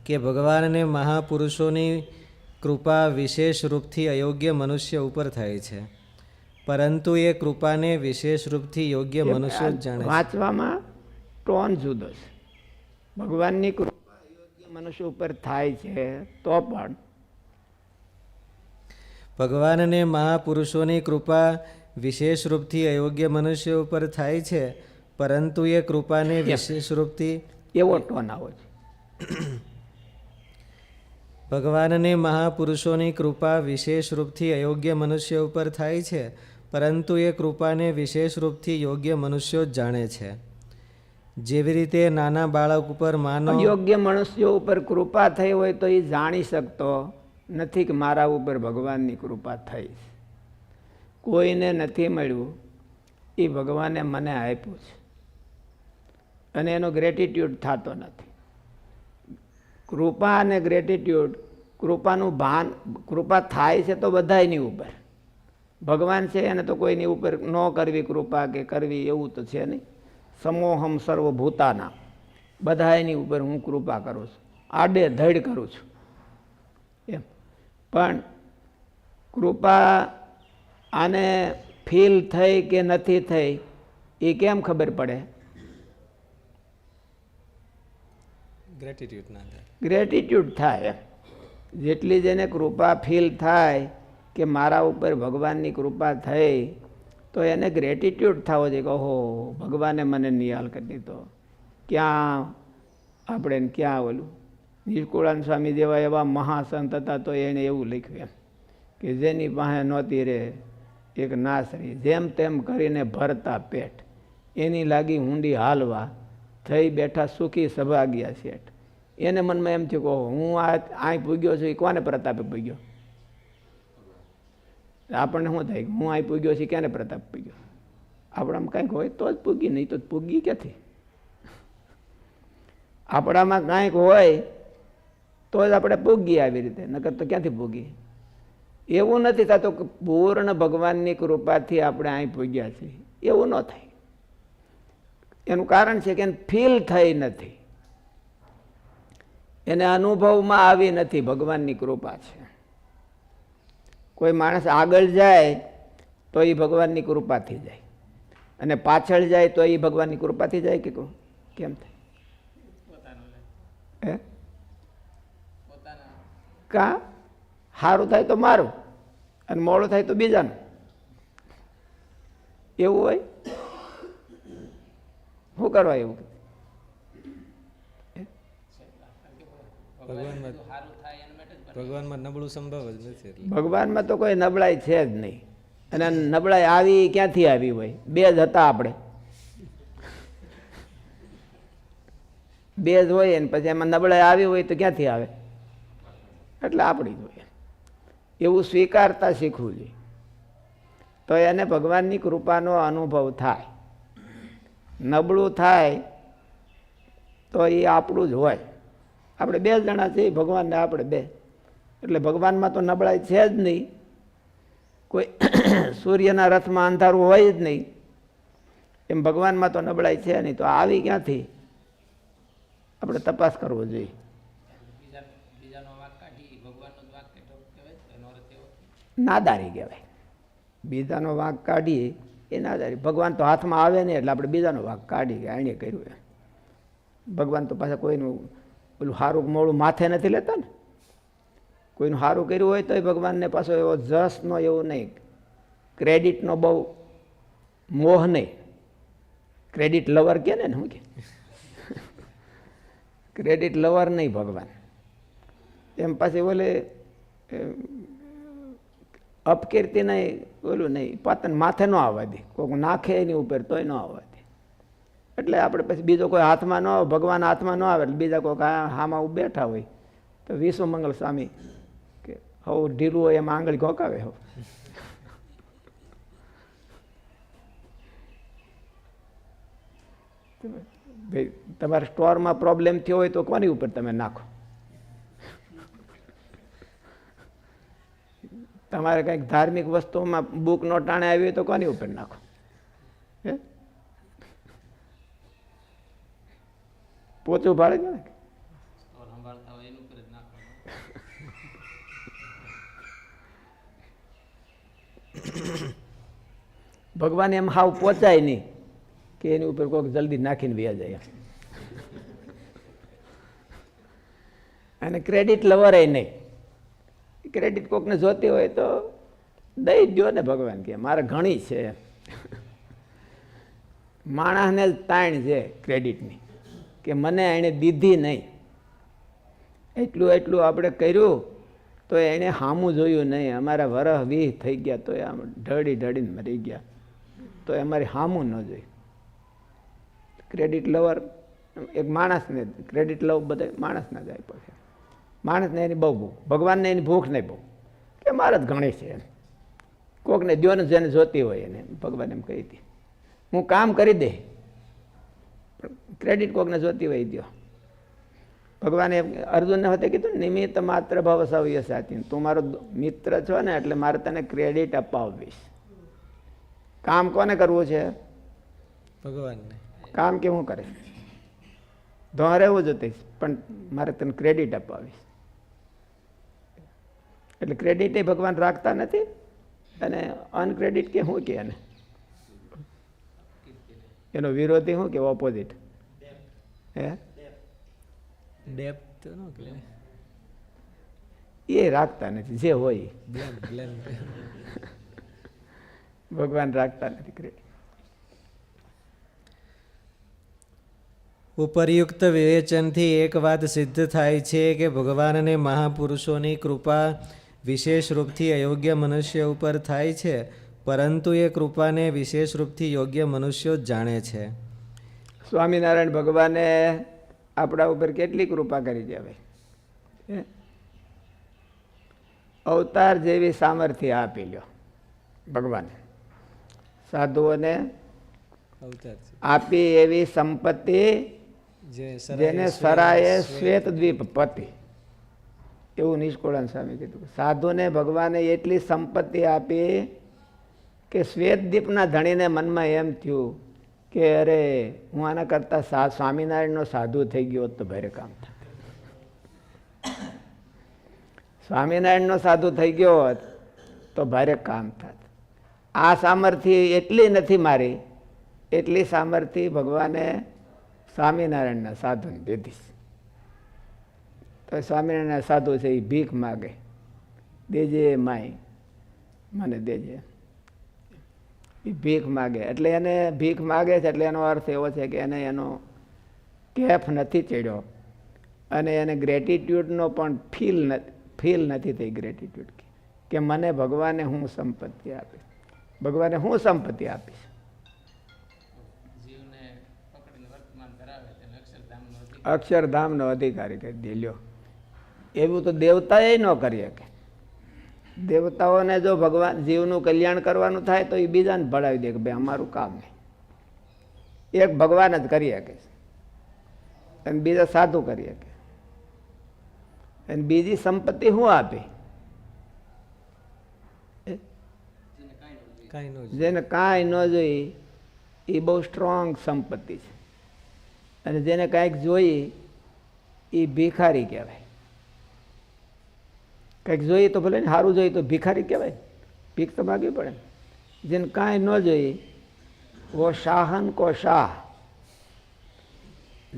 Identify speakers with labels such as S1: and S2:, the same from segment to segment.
S1: કે ભગવાનને મહાપુરુષોની કૃપા વિશેષ રૂપથી અયોગ્ય મનુષ્ય ઉપર થાય છે, પરંતુ એ કૃપાને વિશેષ રૂપથી યોગ્ય મનુષ્ય જ જાણે છે.
S2: વાંચવામાં ટોન જુદો છે. ભગવાનની કૃપા અયોગ્ય મનુષ્ય ઉપર થાય છે તો પણ
S1: ભગવાનને મહાપુરુષોની કૃપા વિશેષ રૂપથી અયોગ્ય મનુષ્ય ઉપર થાય છે, પરંતુ એ કૃપાને વિશેષ રૂપથી
S2: એવો ટોન આવો છે.
S1: ભગવાનને મહાપુરુષોની કૃપા વિશેષ રૂપથી અયોગ્ય મનુષ્ય ઉપર થાય છે, પરંતુ એ કૃપાને વિશેષ રૂપથી યોગ્ય મનુષ્યો જ જાણે છે. જેવી રીતે નાના બાળક ઉપર માનો
S2: અયોગ્ય મનુષ્યો ઉપર કૃપા થઈ હોય તો એ જાણી શકતો નથી કે મારા ઉપર ભગવાનની કૃપા થઈ. કોઈને નથી મળ્યું, એ ભગવાને મને આપ્યું છે અને એનો ગ્રેટિટ્યૂડ થતો નથી. કૃપા અને ગ્રેટિટ્યૂડ, કૃપાનું ભાન, કૃપા થાય છે તો બધાયની ઉપર. ભગવાન છે એને તો કોઈની ઉપર ન કરવી કૃપા કે કરવી એવું તો છે નહીં. સમોહમ સર્વભૂતાના, બધાયની ઉપર હું કૃપા કરું છું, આડે ધડ કરું છું એમ. પણ કૃપા આને ફીલ થઈ કે નથી થઈ એ કેમ ખબર પડે? ગ્રેટિટ્યૂડ થાય. જેટલી જેને કૃપા ફીલ થાય કે મારા ઉપર ભગવાનની કૃપા થઈ તો એને ગ્રેટિટ્યૂડ થવો જોઈએ કે ઓહો ભગવાને મને નિહાલ કરી દીધો. ક્યાં આપણે ક્યાં ઓલું નિષ્કુળાન સ્વામી જેવા એવા મહાસંત હતા તો એણે એવું લખ્યું એમ કે જેની પાસે નહોતી રે એક નાસરી, જેમ તેમ કરીને ભરતા પેટ, એની લાગી ઊંડી હાલવા, થઈ બેઠા સુખી સભાગ્યા શેઠ. એને મનમાં એમ થયું કે હું અહીં પૂગ્યો છું, એ કોને પ્રતાપે પૂગ્યો? આપણને શું થાય હું અહીં પૂગ્યો છું, ક્યાંને પ્રતાપ પૂગ્યો? આપણામાં કાંઈક હોય તો જ પૂગી, નહીં તો પૂગી ક્યાંથી? આપણામાં કાંઈક હોય તો જ આપણે પૂગીએ આવી રીતે, નકર તો ક્યાંથી પૂગીએ? એવું નથી થતું કે પૂર્ણ ભગવાનની કૃપાથી આપણે અહીં પૂગ્યા છીએ, એવું ન થાય. એનું કારણ છે કે એને ફીલ થઈ નથી, એને અનુભવમાં આવી નથી ભગવાનની કૃપા છે. કોઈ માણસ આગળ જાય તો એ ભગવાનની કૃપાથી જાય, અને પાછળ જાય તો એ ભગવાનની કૃપાથી જાય કે કેમ થાય? કા સારું થાય તો મારું અને મોડું થાય તો બીજાનું, એવું હોય? શું કરવા એવું?
S1: ભગવાનમાં નબળું સંભવ જ નથી.
S2: ભગવાનમાં તો કોઈ નબળાઈ છે જ નહીં. અને નબળાઈ આવી ક્યાંથી આવી હોય? બે જ હતા આપણે, બે જ હોય ને પછી એમાં નબળાઈ આવી હોય તો ક્યાંથી આવે? એટલે આપણી જ હોય. એવું સ્વીકારતા શીખવું જોઈએ તો એને ભગવાનની કૃપાનો અનુભવ થાય. નબળું થાય તો એ આપણું જ હોય. આપણે બે જણા છીએ, ભગવાનને આપણે બે. એટલે ભગવાનમાં તો નબળાઈ છે જ નહીં. કોઈ સૂર્યના રથમાં અંધારું હોય જ નહીં, એમ ભગવાનમાં તો નબળાઈ છે નહીં. તો આવી ક્યાંથી? આપણે તપાસ કરવો જોઈએ. નાદારી કહેવાય. બીજાનો વાંક કાઢીએ એ નાદારી. ભગવાન તો હાથમાં આવે નહીં એટલે આપણે બીજાનો વાંક કાઢી કે આણે કર્યું એમ. ભગવાન તો પાછા કોઈનું પેલું સારું મોડું માથે નથી લેતા ને. કોઈનું સારું કર્યું હોય તો ભગવાનને પાછો એવો જસનો એવું નહીં, ક્રેડિટનો બહુ મોહ નહીં. ક્રેડિટ લવર કે ને શું કે? ક્રેડિટ લવર નહીં ભગવાન. એમ પાછી ઓલે અપકીર્તિ નહીં, ઓલું નહીં, પાતન માથે ન આવવા દે. કોઈક નાખે એની ઉપર તોય ન આવવા દે. એટલે આપણે પછી બીજો કોઈ હાથમાં ન આવે, ભગવાન હાથમાં ન આવે એટલે બીજા કોઈક હામાં બેઠા હોય તો વિશ્વમંગલ સ્વામી કે હવ ઢીલું હોય એમાં આંગળી ઘોકાવે. હવ ભાઈ તમારે સ્ટોરમાં પ્રોબ્લેમ થયો હોય તો કોની ઉપર તમે નાખો? તમારે કંઈક ધાર્મિક વસ્તુઓમાં બુક નો ટાણે આવી હોય તો કોની ઉપર નાખો? હે પોચું ભાડે ને ભગવાન એમ હાવ પહોંચાય નહીં કે એની ઉપર કોઈક જલ્દી નાખીને વ્યા જાય. અને ક્રેડિટ લવર નહીં. ક્રેડિટ કોકને જોતી હોય તો દઈ જ દો ને. ભગવાન કે મારે ઘણી છે. માણસને જ તાણ છે ક્રેડિટની કે મને એણે દીધી નહીં. એટલું આપણે કર્યું તો એણે સામું જોયું નહીં. અમારા વરહ 20 થઈ ગયા તો આમ ઢળીને મરી ગયા તો અમારે સામું ન જોયું. ક્રેડિટ લવર એક માણસને ક્રેડિટ લવ બધા માણસને જાય પડે. માણસને એની બહુ ભગવાનને એની ભૂખ નહીં બહુ કે મારે જ ઘણી છે. કોકને દો ને જેને જોતી હોય એને ભગવાન એમ કહી હતી હું કામ કરી દે, ક્રેડિટ કોકને જોતી હોય દો. ભગવાને અર્જુનને હોતે કીધું નિમિત્ત માત્ર ભવ સવ્ય સાથી, તું મારો મિત્ર છો ને એટલે મારે તને ક્રેડિટ અપાવીશ. કામ કોને કરવું છે?
S1: ભગવાનને.
S2: કામ કેવું કરે? ધોરે એવું જોતીશ પણ મારે તને ક્રેડિટ અપાવીશ. એટલે ક્રેડિટ એ ભગવાન રાખતા નથી. અને અનક્રેડિટ કે શું કે એને એનો વિરોધી શું કે ઓપોઝિટ? હે
S1: ડેપ્થ નો કહેવાય.
S2: એ રાખતા નથી. જે હોય ભગવાન રાખતા નથી ક્રેડિટ.
S1: ઉપરયુક્ત વિવેચનથી એક વાત સિદ્ધ થાય છે કે ભગવાન અને મહાપુરુષોની કૃપા વિશેષ રૂપથી અયોગ્ય મનુષ્ય ઉપર થાય છે, પરંતુ એ કૃપાને વિશેષ રૂપથી યોગ્ય મનુષ્યો જ જાણે છે.
S2: સ્વામિનારાયણ ભગવાને આપણા ઉપર કેટલી કૃપા કરી છે. હવે અવતાર જેવી સામર્થ્ય આપી લ્યો ભગવાને. સાધુઓને આપી એવી સંપત્તિ જેને સરાયે શ્વેત દ્વીપ પતિ, એવું નિષ્કુળાન સ્વામી કીધું. સાધુને ભગવાને એટલી સંપત્તિ આપી કે શ્વેત દ્વીપના ધણીને મનમાં એમ થયું કે અરે હું આના કરતા સ્વામિનારાયણનો સાધુ થઈ ગયો તો ભારે કામ થાય. સ્વામિનારાયણનો સાધુ થઈ ગયો હોત તો ભારે કામ થાત. આ સામર્થ્ય એટલી નથી મારી, એટલી સામર્થ્ય ભગવાને સ્વામિનારાયણના સાધુને દીધી. તો સ્વામિનારાયણના સાધુ છે એ ભીખ માગે, દેજે માય મને દેજે. એ ભીખ માગે એટલે એને ભીખ માગે છે એટલે એનો અર્થ એવો છે કે એને એનો કેફ નથી ચડ્યો અને એને ગ્રેટિટ્યૂડનો પણ ફીલ નથી થઈ. ગ્રેટિટ્યૂડ કે મને ભગવાને હું સંપત્તિ આપીશ. ભગવાને હું સંપત્તિ આપીશ? અક્ષરધામનો અધિકારી કરી દે. લ્યો, એવું તો દેવતાએ ન કરી શકે. દેવતાઓને જો ભગવાન જીવનું કલ્યાણ કરવાનું થાય તો એ બીજાને ભણાવી દે કે ભાઈ અમારું કામ નહીં. એક ભગવાન જ કરી શકે અને બીજા સાધુ કરી શકે. અને બીજી સંપત્તિ શું આપે? જેને કાંઈ ન જોઈ એ બહુ સ્ટ્રોંગ સંપત્તિ છે. અને જેને કાંઈક જોઈ એ ભિખારી કહેવાય. કંઈક જોઈએ તો ભલે ને સારું જોઈએ તો ભિખારી કહેવાય. ભીખ તો માગવી પડે. જેને કાંઈ ન જોઈએ વો શાહન કો શાહ,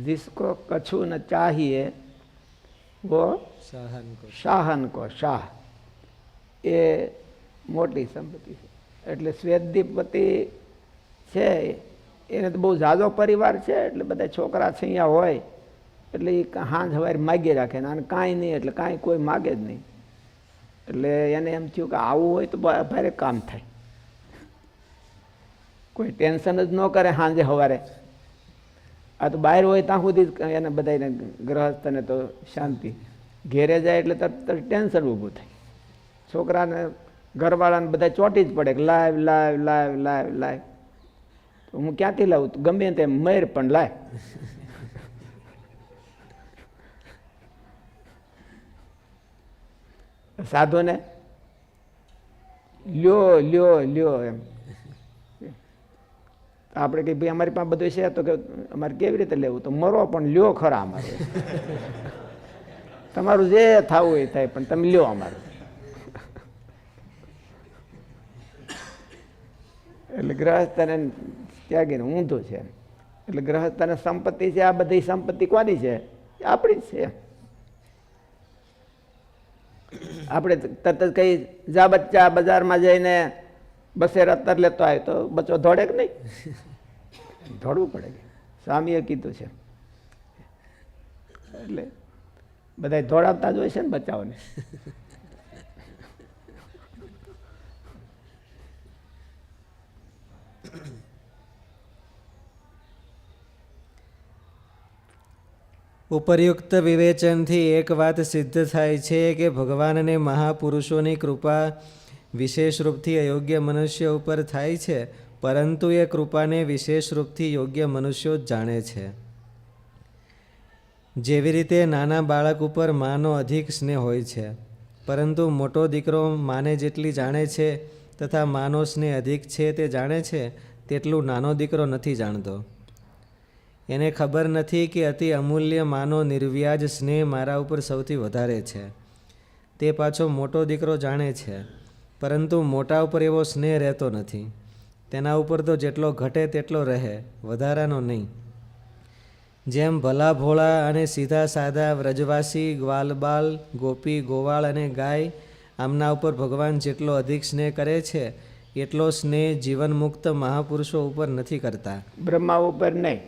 S2: जिसको कछु न चाहिए वो શાહન કો શાહ. એ મોટી સંપત્તિ છે. એટલે શ્વેતદીપપતિ છે એને તો બહુ ઝાઝો પરિવાર છે. એટલે બધા છોકરા છૈયા હોય એટલે એ હાંજ સવારે માગી રાખે ને. અને કાંઈ નહીં એટલે કાંઈ કોઈ માગે જ નહીં. એટલે એને એમ થયું કે આવું હોય તો ભારે કામ થાય. કોઈ ટેન્શન જ ન કરે સાંજે સવારે. આ તો બહાર હોય ત્યાં સુધી જ એને બધાને ગ્રહસ્થને તો શાંતિ. ઘેરે જાય એટલે તરત ટેન્શન ઊભું થાય. છોકરાને ઘરવાળાને બધા ચોંટી જ પડે કે લાવ લાવ લાવ લાવ લાવ. તો હું ક્યાંથી લાવું? તો ગમે તે મર પણ લાવ. સાધુને લ્યો લ્યો લ્યો એમ. આપણે કઈ ભાઈ અમારી પાસે બધું છે તો કે અમારે કેવી રીતે લેવું? તો મરો પણ લ્યો ખરા અમારે. તમારું જે થવું એ થાય પણ તમે લ્યો અમારું. એટલે ગ્રહસ્થ અને ત્યાગીને ઊંધું છે. એટલે ગ્રહસ્થ અને સંપત્તિ છે, આ બધી સંપત્તિ કોની છે? આપણી જ છે. આપણે તરત જ કઈ જા બચ્ચા બજારમાં જઈને બસે રત્તર લેતો આવે તો બચ્ચો દોડે કે નહીં? દોડવું પડે કે સ્વામીએ કીધું છે. એટલે બધા દોડાવતા જ હોય છે ને બચ્ચાઓને.
S1: ઉપરયુક્ત વિવેચનથી એક વાત સિદ્ધ થાય છે કે ભગવાન અને મહાપુરુષોની કૃપા વિશેષ રૂપથી અયોગ્ય મનુષ્ય ઉપર થાય છે, પરંતુ એ કૃપાને વિશેષ રૂપથી યોગ્ય મનુષ્યો જ જાણે છે. જેવી રીતે નાના બાળક ઉપર માનો અધિક સ્નેહ હોય છે, પરંતુ મોટો દીકરો માને જેટલી જાણે છે તથા માનો સ્નેહ અધિક છે તે જાણે છે, તેટલું નાનો દીકરો નથી જાણતો. એને ખબર નથી કે અતિ અમૂલ્ય માનો નિર્વ્યાજ સ્નેહ મારા ઉપર સૌથી વધારે છે. તે પાછો મોટો દીકરો જાણે છે, પરંતુ મોટા ઉપર એવો સ્નેહ રહેતો નથી. તેના ઉપર તો જેટલો ઘટે તેટલો રહે, વધારાનો નહીં. જેમ ભલા ભોળા અને સીધા સાદા વ્રજવાસી ગ્વાલબાલ ગોપી ગોવાળ અને ગાય આમના ઉપર ભગવાન જેટલો અધિક સ્નેહ કરે છે, એટલો સ્નેહ જીવન મુક્ત મહાપુરુષો ઉપર નથી કરતા.
S2: બ્રહ્મા ઉપર નહીં.